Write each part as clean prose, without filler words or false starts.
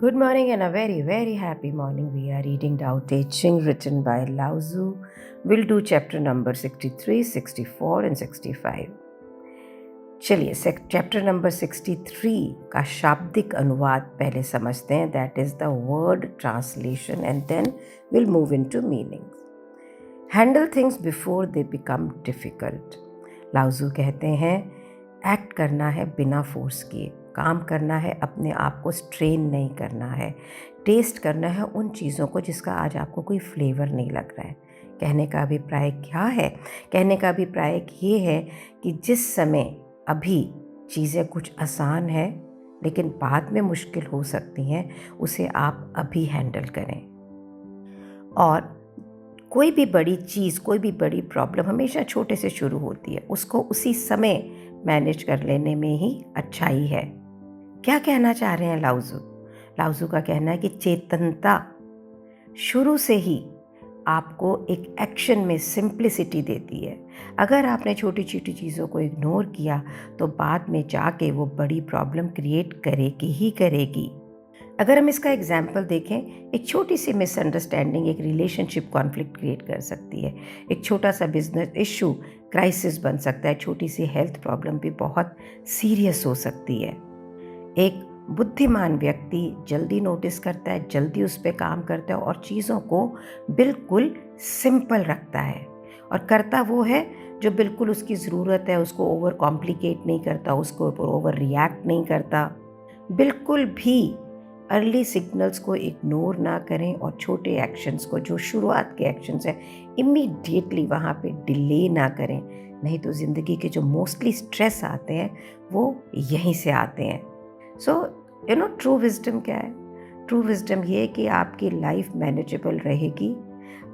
Good morning and a very, very happy morning. We are reading Tao Te Ching written by Lao Tzu. We'll do chapter number 63, 64 and 65. चलिए chapter number 63 का शाब्दिक अनुवाद पहले समझते हैं. That is the word translation and then will move into meanings. Handle things before they become difficult. Lao Tzu कहते हैं act करना है बिना फोर्स किए, काम करना है, अपने आप को स्ट्रेन नहीं करना है, टेस्ट करना है उन चीज़ों को जिसका आज आपको कोई फ्लेवर नहीं लग रहा है. कहने का अभिप्राय क्या है? कहने का अभिप्राय ये है कि जिस समय अभी चीज़ें कुछ आसान है लेकिन बाद में मुश्किल हो सकती हैं, उसे आप अभी हैंडल करें. और कोई भी बड़ी चीज़, कोई भी बड़ी प्रॉब्लम हमेशा छोटे से शुरू होती है. उसको उसी समय मैनेज कर लेने में ही अच्छाई है. क्या कहना चाह रहे हैं लाओ ज़ू? लाओ ज़ू का कहना है कि चेतनता शुरू से ही आपको एक एक्शन में सिंप्लिसिटी देती है. अगर आपने छोटी छोटी चीज़ों को इग्नोर किया तो बाद में जाके वो बड़ी प्रॉब्लम क्रिएट करेगी ही करेगी. अगर हम इसका एग्जाम्पल देखें, एक छोटी सी मिसअंडरस्टैंडिंग एक रिलेशनशिप कॉन्फ्लिक्ट क्रिएट कर सकती है. एक छोटा सा बिजनेस इशू क्राइसिस बन सकता है. छोटी सी हेल्थ प्रॉब्लम भी बहुत सीरियस हो सकती है. एक बुद्धिमान व्यक्ति जल्दी नोटिस करता है, जल्दी उस पर काम करता है और चीज़ों को बिल्कुल सिंपल रखता है. और करता वो है जो बिल्कुल उसकी ज़रूरत है. उसको ओवर कॉम्प्लिकेट नहीं करता, उसको ओवर रिएक्ट नहीं करता. बिल्कुल भी अर्ली सिग्नल्स को इग्नोर ना करें और छोटे एक्शंस को, जो शुरुआत के एक्शंस हैं, इमीडिएटली वहाँ पे डिले ना करें. नहीं तो ज़िंदगी के जो मोस्टली स्ट्रेस आते हैं वो यहीं से आते हैं. सो ट्रू विजडम क्या है? ट्रू विजडम ये है कि आपकी लाइफ मैनेजेबल रहेगी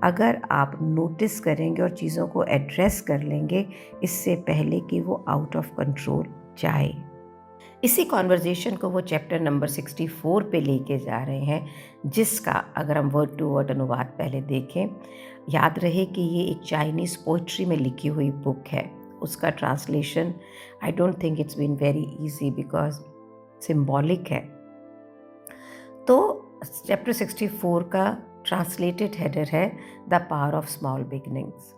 अगर आप नोटिस करेंगे और चीज़ों को एड्रेस कर लेंगे इससे पहले कि वो आउट ऑफ कंट्रोल जाए. इसी कॉन्वर्जेशन को वो चैप्टर नंबर 64 पे लेके जा रहे हैं, जिसका अगर हम वर्ड टू वर्ड अनुवाद पहले देखें, याद रहे कि ये एक चाइनीज़ पोइट्री में लिखी हुई बुक है. उसका translation I don't think it's been very easy because symbolic है. तो चैप्टर 64 का ट्रांसलेटेड हेडर है the power of small beginnings.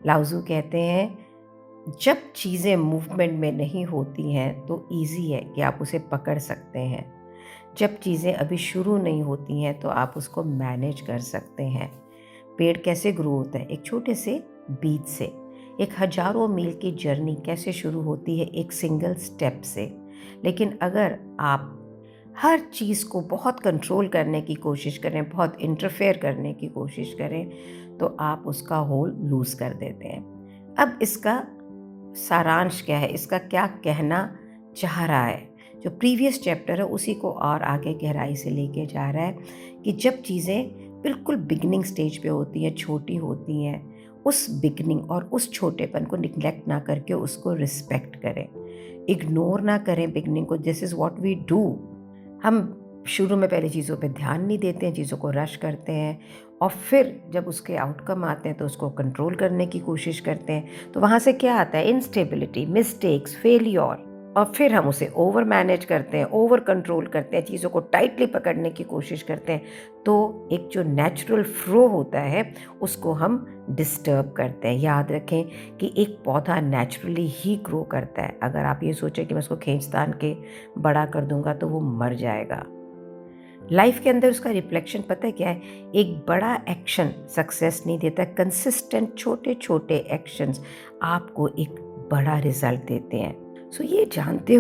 Lao Tzu कहते हैं जब चीज़ें मूवमेंट में नहीं होती हैं तो इजी है कि आप उसे पकड़ सकते हैं. जब चीज़ें अभी शुरू नहीं होती हैं तो आप उसको मैनेज कर सकते हैं. पेड़ कैसे ग्रो होता है? एक छोटे से बीज से. एक हजारों मील की जर्नी कैसे शुरू होती है? एक सिंगल स्टेप से. लेकिन अगर आप हर चीज़ को बहुत कंट्रोल करने की कोशिश करें, बहुत इंटरफेयर करने की कोशिश करें, तो आप उसका होल लूज़ कर देते हैं. अब इसका सारांश क्या है? इसका क्या कहना चाह रहा है? जो प्रीवियस चैप्टर है उसी को और आगे गहराई से लेके जा रहा है कि जब चीज़ें बिल्कुल बिगनिंग स्टेज पे होती हैं, छोटी होती हैं, उस बिगनिंग और उस छोटेपन को निगलेक्ट ना करके उसको रिस्पेक्ट करें, इग्नोर ना करें बिगनिंग को. This is what we do. हम शुरू में पहले चीज़ों पे ध्यान नहीं देते हैं, चीज़ों को रश करते हैं और फिर जब उसके आउटकम आते हैं तो उसको कंट्रोल करने की कोशिश करते हैं. तो वहाँ से क्या आता है? Instability, mistakes, failure. और फिर हम उसे ओवर मैनेज करते हैं, ओवर कंट्रोल करते हैं, चीज़ों को टाइटली पकड़ने की कोशिश करते हैं. तो एक जो नेचुरल फ्लो होता है उसको हम डिस्टर्ब करते हैं. याद रखें कि एक पौधा नेचुरली ही ग्रो करता है. अगर आप ये सोचें कि मैं उसको खींच-तान के बड़ा कर दूंगा तो वो मर जाएगा. लाइफ के अंदर उसका रिफ्लेक्शन पता है क्या है? एक बड़ा एक्शन सक्सेस नहीं देता. कंसिस्टेंट छोटे छोटे एक्शंस आपको एक बड़ा रिजल्ट देते हैं. सो ये जानते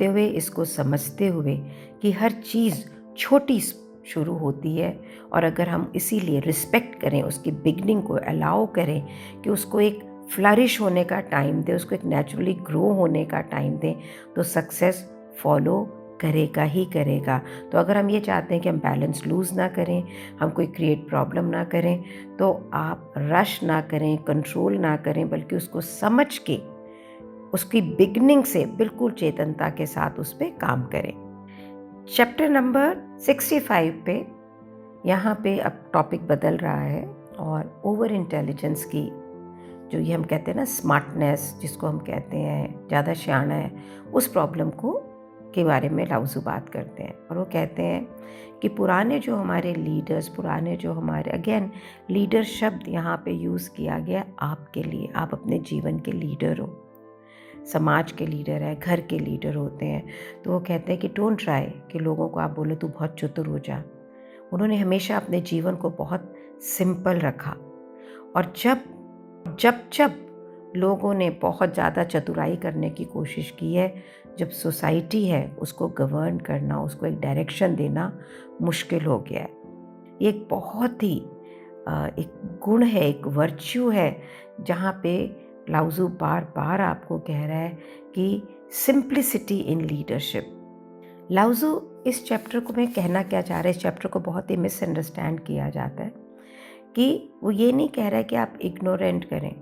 हुए, इसको समझते हुए कि हर चीज़ छोटी शुरू होती है और अगर हम इसीलिए रिस्पेक्ट करें, उसकी बिगनिंग को अलाउ करें कि उसको एक फ्लरिश होने का टाइम दें, उसको एक नेचुरली ग्रो होने का टाइम दें, तो सक्सेस फॉलो करेगा ही करेगा. तो अगर हम ये चाहते हैं कि हम बैलेंस लूज़ ना करें, हम कोई क्रिएट प्रॉब्लम ना करें, तो आप रश ना करें, कंट्रोल ना करें, बल्कि उसको समझ के उसकी बिगनिंग से बिल्कुल चेतनता के साथ उस पर काम करें. चैप्टर नंबर 65 पे यहाँ पे अब टॉपिक बदल रहा है और ओवर इंटेलिजेंस की, जो ये हम कहते हैं ना स्मार्टनेस, जिसको हम कहते हैं ज़्यादा सियाना है, उस प्रॉब्लम को के बारे में लाउज़ू बात करते हैं और वो कहते हैं कि पुराने जो हमारे लीडर्स, पुराने जो हमारे, अगेन लीडर शब्द यहाँ पे यूज़ किया गया आपके लिए। आप अपने जीवन के लीडर हो, समाज के लीडर है, घर के लीडर होते हैं। तो वो कहते हैं कि डोंट ट्राई कि लोगों को आप बोलो तू बहुत चतुर हो जा। उन्होंने हमेशा अपने जीवन को बहुत सिंपल रखा और जब लोगों ने बहुत ज़्यादा चतुराई करने की कोशिश की है, जब सोसाइटी है उसको गवर्न करना, उसको एक डायरेक्शन देना मुश्किल हो गया है। ये एक बहुत ही एक गुण है, एक वर्च्यू है, जहाँ पे लाउज़ू बार बार आपको कह रहा है कि सिंप्लिसिटी इन लीडरशिप। लाउज़ू इस चैप्टर को मैं कहना क्या चाह रहा है, इस चैप्टर को बहुत ही मिसअंडरस्टैंड किया जाता है कि वो ये नहीं कह रहा है कि आप इग्नोरेंट करें।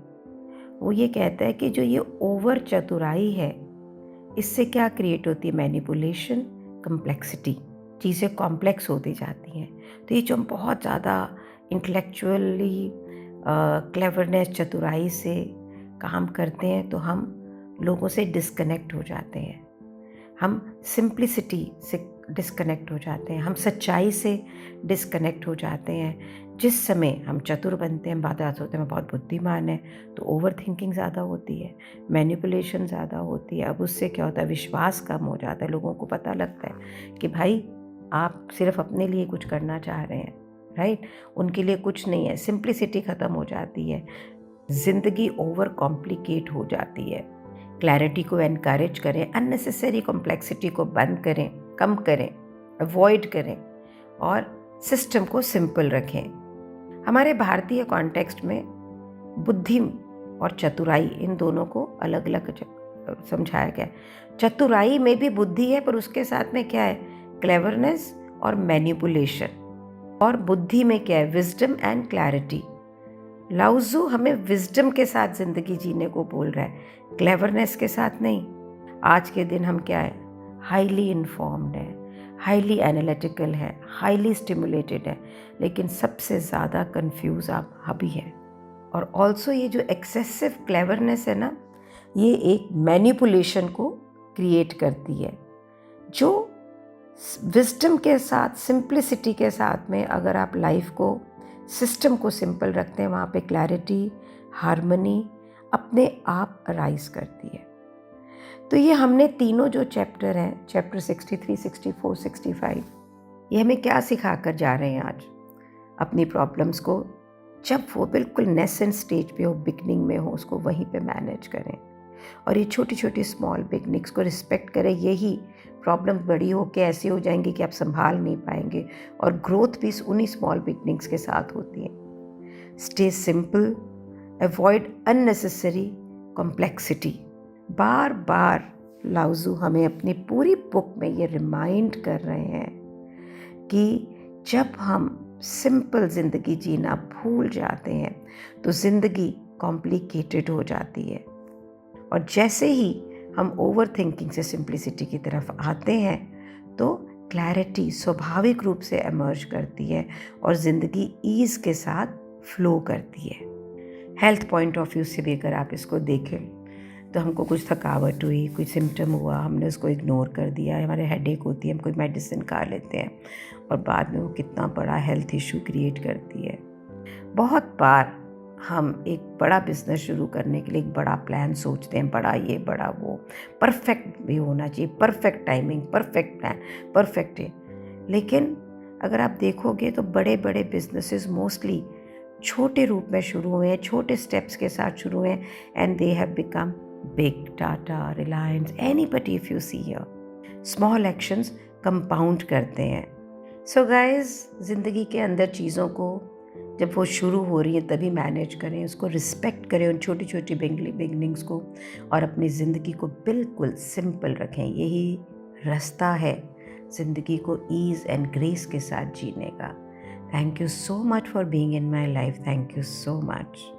वो ये कहता है कि जो ये ओवर चतुराई है, इससे क्या क्रिएट होती है? मैनिपुलेशन, कम्प्लेक्सिटी, चीज़ें कॉम्प्लेक्स होती जाती हैं। तो ये जो हम बहुत ज़्यादा इंटेलेक्चुअली क्लेवरनेस, चतुराई से काम करते हैं, तो हम लोगों से डिस्कनेक्ट हो जाते हैं, हम सिंप्लिसिटी से डिस्कनेक्ट हो जाते हैं, हम सच्चाई से डिस्कनेक्ट हो जाते हैं। जिस समय हम चतुर बनते हैं, बात होते हैं बहुत बुद्धिमान है, तो ओवर थिंकिंग ज़्यादा होती है, मैनिपुलेशन ज़्यादा होती है। अब उससे क्या होता है? विश्वास कम हो जाता है। लोगों को पता लगता है कि भाई आप सिर्फ अपने लिए कुछ करना चाह रहे हैं, राइट? उनके लिए कुछ नहीं है। सिंप्लिसिटी ख़त्म हो जाती है, ज़िंदगी ओवर कॉम्प्लिकेट हो जाती है। क्लैरिटी को एनकरेज करें, अननेसेसरी कॉम्प्लेक्सिटी को बंद करें, कम करें, अवॉइड करें और सिस्टम को सिंपल रखें। हमारे भारतीय कॉन्टेक्स्ट में बुद्धि और चतुराई, इन दोनों को अलग अलग समझाया गया। चतुराई में भी बुद्धि है, पर उसके साथ में क्या है? क्लेवरनेस और मैनिपुलेशन। और बुद्धि में क्या है? Wisdom and clarity. लाउज़ू हमें विजडम के साथ ज़िंदगी जीने को बोल रहा है, क्लेवरनेस के साथ नहीं। आज के दिन हम क्या है? हाईली इन्फॉर्म्ड है, हाईली एनालिटिकल है, हाईली स्टिमुलेटेड है, लेकिन सबसे ज़्यादा कंफ्यूज आप अभी है। और ऑल्सो ये जो एक्सेसिव क्लेवरनेस है ना, ये एक मैनिपुलेशन को क्रिएट करती है। जो विजडम के साथ, सिंप्लिसिटी के साथ में अगर आप लाइफ को, सिस्टम को सिंपल रखते हैं, वहाँ पे क्लैरिटी, हार्मनी अपने आप अराइज करती है। तो ये हमने तीनों जो चैप्टर हैं, चैप्टर 63, 64, 65, ये हमें क्या सिखा कर जा रहे हैं आज? अपनी प्रॉब्लम्स को जब वो बिल्कुल नेसेंट स्टेज पे हो, बिगनिंग में हो, उसको वहीं पे मैनेज करें। और ये छोटी छोटी स्मॉल बिगनिंग्स को रिस्पेक्ट करें। यही प्रॉब्लम बड़ी हो के ऐसी हो जाएंगी कि आप संभाल नहीं पाएंगे, और ग्रोथ भी उन्हीं स्मॉल बिगनिंग्स के साथ होती है। Stay simple, avoid unnecessary complexity. बार बार लाउज़ू हमें अपनी पूरी बुक में ये रिमाइंड कर रहे हैं कि जब हम सिंपल ज़िंदगी जीना भूल जाते हैं तो ज़िंदगी कॉम्प्लिकेटेड हो जाती है। और जैसे ही हम ओवर थिंकिंग से सिंप्लिसिटी की तरफ आते हैं तो क्लैरिटी स्वाभाविक रूप से एमर्ज करती है और ज़िंदगी ईज़ के साथ फ्लो करती है। हेल्थ पॉइंट ऑफ व्यू से भी अगर आप इसको देखें तो हमको कुछ थकावट हुई, कोई सिम्टम हुआ, हमने उसको इग्नोर कर दिया, हमारे हेडेक होती है, हम कोई मेडिसिन खा लेते हैं और बाद में वो कितना बड़ा हेल्थ इशू क्रिएट करती है। बहुत बार हम एक बड़ा बिजनेस शुरू करने के लिए एक बड़ा प्लान सोचते हैं, बड़ा ये बड़ा वो, परफेक्ट भी होना चाहिए, perfect timing, perfect plan, perfect है। लेकिन अगर आप देखोगे तो बड़े बड़े बिजनेसेस मोस्टली छोटे रूप में शुरू हुए हैं, छोटे स्टेप्स के साथ शुरू हुए हैं, and they have become big. Tata, Reliance, anybody if you see here. Small actions compound करते हैं। So guys, ज़िंदगी के अंदर चीज़ों को जब वो शुरू हो रही है तभी मैनेज करें, उसको रिस्पेक्ट करें, उन छोटी छोटी बिगनिंग्स को, और अपनी ज़िंदगी को बिल्कुल सिंपल रखें। यही रास्ता है ज़िंदगी को ईज़ एंड ग्रेस के साथ जीने का। Thank you so much for being in my life. Thank you so much.